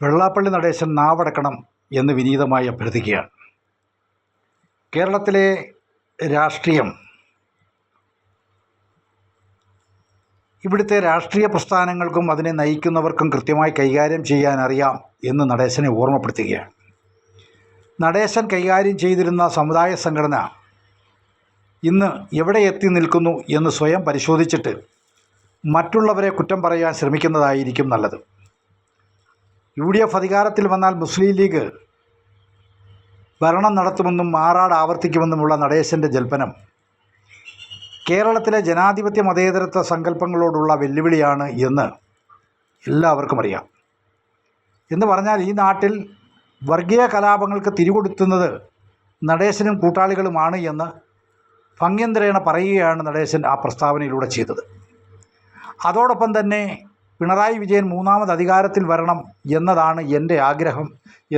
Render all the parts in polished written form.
വെള്ളാപ്പള്ളി നടേശൻ നാവടക്കണം എന്ന് വിനീതമായി അഭ്യർത്ഥിക്കുകയാണ്. കേരളത്തിലെ രാഷ്ട്രീയം, ഇവിടുത്തെ രാഷ്ട്രീയ പ്രസ്ഥാനങ്ങൾക്കും അതിനെ നയിക്കുന്നവർക്കും കൃത്യമായി കൈകാര്യം ചെയ്യാൻ അറിയാം എന്ന് നടേശനെ ഓർമ്മപ്പെടുത്തുകയാണ്. നടേശൻ കൈകാര്യം ചെയ്തിരുന്ന സമുദായ സംഘടന ഇന്ന് എവിടെ എത്തി നിൽക്കുന്നു എന്ന് സ്വയം പരിശോധിച്ചിട്ട് മറ്റുള്ളവരെ കുറ്റം പറയാൻ ശ്രമിക്കുന്നതായിരിക്കും നല്ലത്. UDF അധികാരത്തിൽ വന്നാൽ മുസ്ലിം ലീഗ് ഭരണം നടത്തുമെന്നും മാറാട് ആവർത്തിക്കുമെന്നുമുള്ള നടേശൻ്റെ ജൽപ്പനം കേരളത്തിലെ ജനാധിപത്യ മതേതരത്വ സങ്കല്പങ്ങളോടുള്ള വെല്ലുവിളിയാണ് എന്ന് എല്ലാവർക്കും അറിയാം. എന്ന് പറഞ്ഞാൽ ഈ നാട്ടിൽ വർഗീയ കലാപങ്ങൾക്ക് തിരികൊടുത്തുന്നത് നടേശനും കൂട്ടാളികളുമാണ് എന്ന് ഭംഗ്യന്തരേണ പറയുകയാണ് നടേശൻ ആ പ്രസ്താവനയിലൂടെ ചെയ്തത്. അതോടൊപ്പം തന്നെ പിണറായി വിജയൻ മൂന്നാമത് അധികാരത്തിൽ വരണം എന്നതാണ് എൻ്റെ ആഗ്രഹം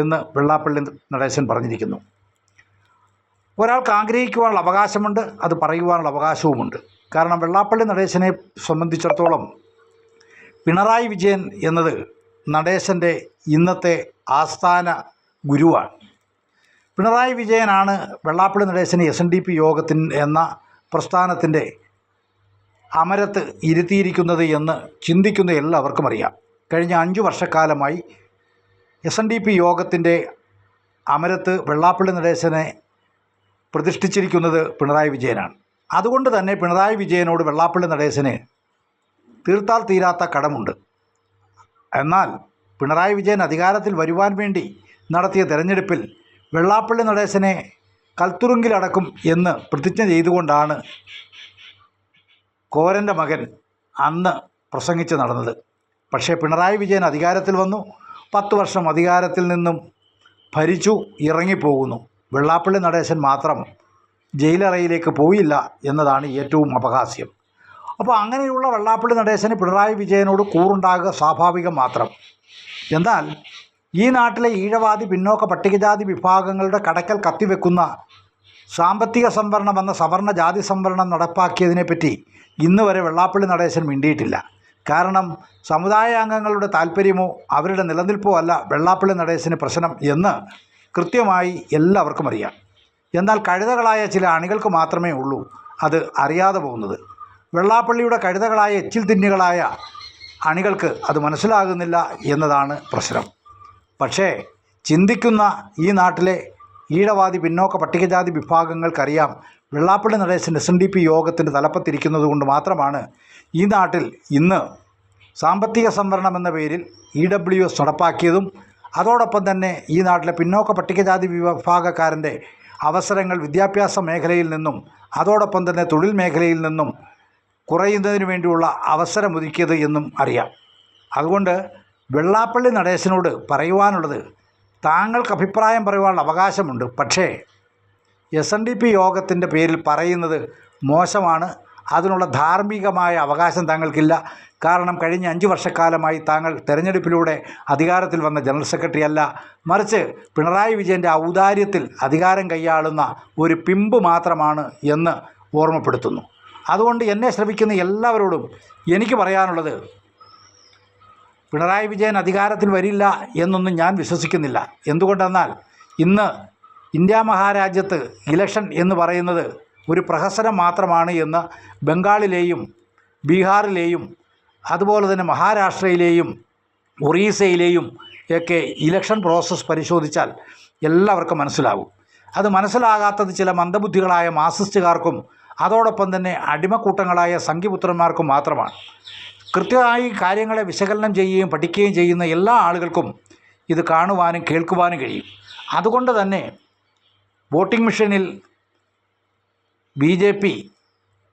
എന്ന് വെള്ളാപ്പള്ളി നടേശൻ പറഞ്ഞിരിക്കുന്നു. ഒരാൾക്ക് ആഗ്രഹിക്കുവാനുള്ള അവകാശമുണ്ട്, അത് പറയുവാനുള്ള അവകാശവുമുണ്ട്. കാരണം വെള്ളാപ്പള്ളി നടേശനെ സംബന്ധിച്ചിടത്തോളം പിണറായി വിജയൻ എന്നത് നടേശൻ്റെ ഇന്നത്തെ ആസ്ഥാന ഗുരുവാണ്. പിണറായി വിജയനാണ് വെള്ളാപ്പള്ളി നടേശനെ SNDP യോഗത്തിന് എന്ന പ്രസ്ഥാനത്തിൻ്റെ അമരത്ത് ഇരുത്തിയിരിക്കുന്നത് എന്ന് ചിന്തിക്കുന്ന എല്ലാവർക്കും അറിയാം. കഴിഞ്ഞ 5 വർഷക്കാലമായി SNDP യോഗത്തിൻ്റെ അമരത്ത് വെള്ളാപ്പള്ളി നടേശനെ പ്രതിഷ്ഠിച്ചിരിക്കുന്നത് പിണറായി വിജയനാണ്. അതുകൊണ്ട് തന്നെ പിണറായി വിജയനോട് വെള്ളാപ്പള്ളി നടേശന് തീർത്താൽ തീരാത്ത കടമുണ്ട്. എന്നാൽ പിണറായി വിജയൻ അധികാരത്തിൽ വരുവാൻ വേണ്ടി നടത്തിയ തെരഞ്ഞെടുപ്പിൽ വെള്ളാപ്പള്ളി നടേശനെ കൽത്തുറുങ്കിലടക്കും എന്ന് പ്രതിജ്ഞ ചെയ്തുകൊണ്ടാണ് കോരൻ്റെ മകൻ അന്ന് പ്രസംഗിച്ച് നടന്നത്. പക്ഷേ പിണറായി വിജയൻ അധികാരത്തിൽ വന്നു, 10 വർഷം അധികാരത്തിൽ നിന്നും ഭരിച്ചു, ഇറങ്ങിപ്പോകുന്നു. വെള്ളാപ്പള്ളി നടേശൻ മാത്രം ജയിലറയിലേക്ക് പോയില്ല എന്നതാണ് ഏറ്റവും അപഹാസ്യം. അപ്പോൾ അങ്ങനെയുള്ള വെള്ളാപ്പള്ളി നടേശന് പിണറായി വിജയനോട് കൂറുണ്ടാകുക സ്വാഭാവികം മാത്രം. എന്നാൽ ഈ നാട്ടിലെ ഈഴവാദി പിന്നോക്ക പട്ടികജാതി വിഭാഗങ്ങളുടെ കടക്കൽ കത്തിവെക്കുന്ന സാമ്പത്തിക സംവരണം എന്ന സവർണ ജാതി സംവരണം നടപ്പാക്കിയതിനെപ്പറ്റി ഇന്ന് വരെ വെള്ളാപ്പള്ളി നടേശൻ മിണ്ടിയിട്ടില്ല. കാരണം സമുദായാംഗങ്ങളുടെ താല്പര്യമോ അവരുടെ നിലനിൽപ്പോ അല്ല വെള്ളാപ്പള്ളി നടേശന് പ്രശ്നം എന്ന് കൃത്യമായി എല്ലാവർക്കും അറിയാം. എന്നാൽ കഴുതകളായ ചില അണികൾക്ക് മാത്രമേ ഉള്ളൂ അത് അറിയാതെ പോകുന്നത്. വെള്ളാപ്പള്ളിയുടെ കഴുതകളായ എച്ചിൽ തിന്നുകളായ അണികൾക്ക് അത് മനസ്സിലാകുന്നില്ല എന്നതാണ് പ്രശ്നം. പക്ഷേ ചിന്തിക്കുന്ന ഈ നാട്ടിലെ ഈഴവാദി പിന്നോക്ക പട്ടികജാതി വിഭാഗങ്ങൾക്കറിയാം വെള്ളാപ്പള്ളി നടേശൻ SNDP യോഗത്തിൻ്റെ തലപ്പത്തിരിക്കുന്നത് കൊണ്ട് മാത്രമാണ് ഈ നാട്ടിൽ ഇന്ന് സാമ്പത്തിക സംവരണം എന്ന പേരിൽ EWS നടപ്പാക്കിയതും അതോടൊപ്പം തന്നെ ഈ നാട്ടിലെ പിന്നോക്ക പട്ടികജാതി വിഭാഗക്കാരൻ്റെ അവസരങ്ങൾ വിദ്യാഭ്യാസ മേഖലയിൽ നിന്നും അതോടൊപ്പം തന്നെ തൊഴിൽ മേഖലയിൽ നിന്നും കുറയുന്നതിന് വേണ്ടിയുള്ള അവസരമൊരുക്കിയത് എന്നും അറിയാം. അതുകൊണ്ട് വെള്ളാപ്പള്ളി നടേശനോട് പറയുവാനുള്ളത്, താങ്കൾക്ക് അഭിപ്രായം പറയുവാനുള്ള അവകാശമുണ്ട്, പക്ഷേ SNDP യോഗത്തിൻ്റെ പേരിൽ പറയുന്നത് മോശമാണ്. അതിനുള്ള ധാർമ്മികമായ അവകാശം താങ്കൾക്കില്ല. കാരണം കഴിഞ്ഞ 5 വർഷക്കാലമായി താങ്കൾ തെരഞ്ഞെടുപ്പിലൂടെ അധികാരത്തിൽ വന്ന ജനറൽ സെക്രട്ടറി അല്ല, മറിച്ച് പിണറായി വിജയൻ്റെ ഔദാര്യത്തിൽ അധികാരം കൈയാളുന്ന ഒരു പിമ്പ് മാത്രമാണ് എന്ന് ഓർമ്മപ്പെടുത്തുന്നു. അതുകൊണ്ട് എന്നെ ശ്രമിക്കുന്ന എല്ലാവരോടും എനിക്ക് പറയാനുള്ളത്, പിണറായി വിജയൻ അധികാരത്തിൽ വരില്ല എന്നൊന്നും ഞാൻ വിശ്വസിക്കുന്നില്ല. എന്തുകൊണ്ടെന്നാൽ ഇന്ന് ഇന്ത്യ മഹാരാജ്യത്ത് ഇലക്ഷൻ എന്ന് പറയുന്നത് ഒരു പ്രഹസനം മാത്രമാണ് എന്ന് ബംഗാളിലെയും ബീഹാറിലെയും അതുപോലെ തന്നെ മഹാരാഷ്ട്രയിലെയും ഒറീസയിലെയും ഒക്കെ ഇലക്ഷൻ പ്രോസസ്സ് പരിശോധിച്ചാൽ എല്ലാവർക്കും മനസ്സിലാകും. അത് മനസ്സിലാകാത്തത് ചില മന്ദബുദ്ധികളായ മാർക്സിസ്റ്റുകാർക്കും അതോടൊപ്പം തന്നെ അടിമക്കൂട്ടങ്ങളായ സംഘിപുത്രന്മാർക്കും മാത്രമാണ്. കൃത്യമായി കാര്യങ്ങളെ വിശകലനം ചെയ്യുകയും പഠിക്കുകയും ചെയ്യുന്ന എല്ലാ ആളുകൾക്കും ഇത് കാണുവാനും കേൾക്കുവാനും കഴിയും. അതുകൊണ്ട് തന്നെ വോട്ടിംഗ് മെഷീനിൽ BJP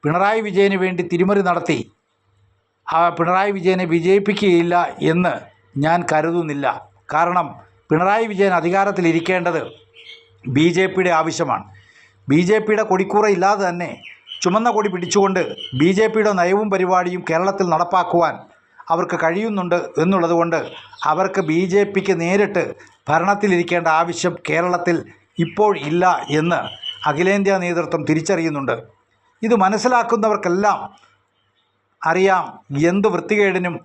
പിണറായി വിജയന് വേണ്ടി തിരിമറി നടത്തി പിണറായി വിജയനെ വിജയിപ്പിക്കുകയില്ല എന്ന് ഞാൻ കരുതുന്നില്ല. കാരണം പിണറായി വിജയൻ അധികാരത്തിലിരിക്കേണ്ടത് BJPയുടെ ആവശ്യമാണ്. BJPയുടെ കൊടിക്കൂറ ഇല്ലാതെ തന്നെ ചുമന്ന കൊടി പിടിച്ചുകൊണ്ട് BJPയുടെ നയവും പരിപാടിയും കേരളത്തിൽ നടപ്പാക്കുവാൻ അവർക്ക് കഴിയുന്നുണ്ട് എന്നുള്ളതുകൊണ്ട് അവർക്ക് BJPക്ക് നേരിട്ട് ഭരണത്തിലിരിക്കേണ്ട ആവശ്യം കേരളത്തിൽ ഇപ്പോൾ ഇല്ല എന്ന് അഖിലേന്ത്യാ നേതൃത്വം തിരിച്ചറിയുന്നുണ്ട്. ഇത് മനസ്സിലാക്കുന്നവർക്കെല്ലാം അറിയാം എന്ത് വൃത്തികേടിനും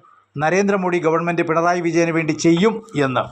നരേന്ദ്രമോദി ഗവൺമെൻറ് പിണറായി വിജയന് വേണ്ടി ചെയ്യും എന്ന്.